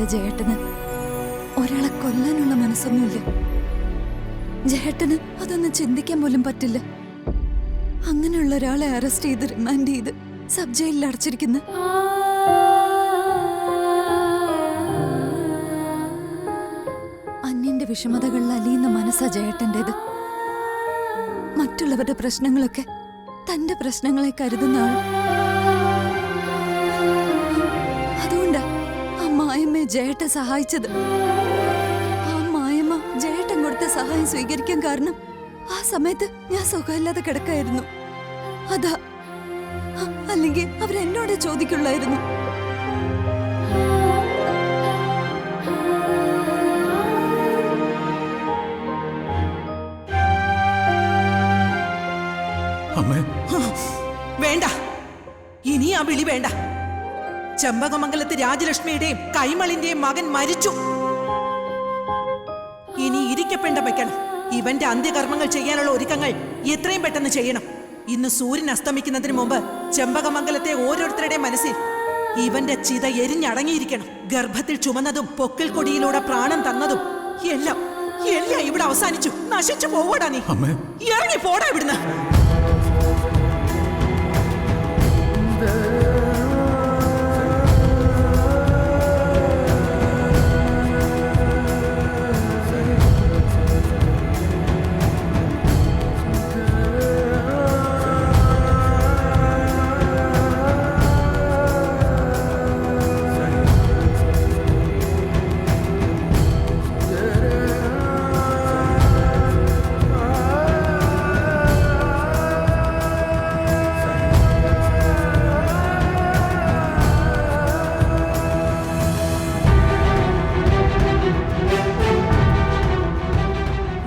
എന്റെ ജയേട്ടന് ഒരാളെ കൊല്ലാനുള്ള മനസ്സൊന്നുമില്ല. ജയേട്ടന് അതൊന്നും ചിന്തിക്കാൻ പോലും പറ്റില്ല. അങ്ങനെയുള്ള ഒരാളെ അറസ്റ്റ് ചെയ്ത് റിമാൻഡ് ചെയ്ത് സബ് ജയിലിൽ അടച്ചിരിക്കുന്നു. അന്യന്റെ വിഷമതകളിൽ അലിയുന്ന മനസ്സാ ജയേട്ടൻ്റെത്. മറ്റുള്ളവരുടെ പ്രശ്നങ്ങളൊക്കെ തന്റെ പ്രശ്നങ്ങളെ കരുതുന്ന ആൾ. അതുകൊണ്ടാ ആ മായമ്മയെ ജയേട്ടൻ സഹായിച്ചത്. ആ മായമ്മ ജയേട്ടൻ കൊടുത്ത സഹായം സ്വീകരിക്കാൻ കാരണം ആ സമയത്ത് ഞാൻ സുഖമില്ലാതെ കിടക്കായിരുന്നു. അതാ, അല്ലെങ്കിൽ അവരെന്നോട് ചോദിക്കുള്ളായിരുന്നു. വേണ്ട, ഇനി ആ വിളി വേണ്ട. ചെമ്പകമംഗലത്ത് രാജലക്ഷ്മിയുടെയും കൈമളിന്റെയും മകൻ മരിച്ചു. ഇനി ഇരിക്കപ്പെണ്ട വയ്ക്കണം. ഇവന്റെ അന്ത്യകർമ്മങ്ങൾ ചെയ്യാനുള്ള ഒരുക്കങ്ങൾ എത്രയും പെട്ടെന്ന് ചെയ്യണം. ഇന്ന് സൂര്യൻ അസ്തമിക്കുന്നതിന് മുമ്പ് ചെമ്പകമംഗലത്തെ ഓരോരുത്തരുടെ മനസ്സിൽ ഇവന്റെ ചിത എരിഞ്ഞടങ്ങിയിരിക്കണം. ഗർഭത്തിൽ ചുമന്നതും പൊക്കിൽ കൊടിയിലൂടെ പ്രാണം തന്നതും എല്ലാം എല്ലാം ഇവിടെ അവസാനിച്ചു. നശിച്ചു പോവടാ നീ. ഇറങ്ങി പോടാ ഇവിടുന്ന്.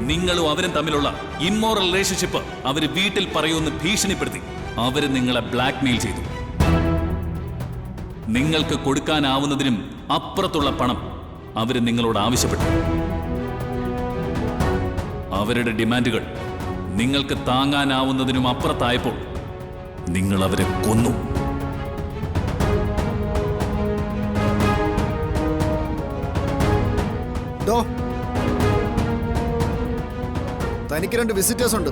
നിങ്ങളും അവരും തമ്മിലുള്ള ഇമ്മോറൽ റിലേഷൻഷിപ്പ് അവര് വീട്ടിൽ പറയുമെന്ന് ഭീഷണിപ്പെടുത്തി അവര് നിങ്ങളെ ബ്ലാക്ക്മെയിൽ ചെയ്തു. നിങ്ങൾക്ക് കൊടുക്കാനാവുന്നതിനും അപ്പുറത്തുള്ള പണം അവര് നിങ്ങളോട് ആവശ്യപ്പെട്ടു. അവരുടെ ഡിമാൻഡുകൾ നിങ്ങൾക്ക് താങ്ങാനാവുന്നതിനും അപ്പുറത്തായപ്പോൾ നിങ്ങൾ അവരെ കൊന്നു. തനിക്ക് 2 വിസിറ്റേഴ്സ് ഉണ്ട്.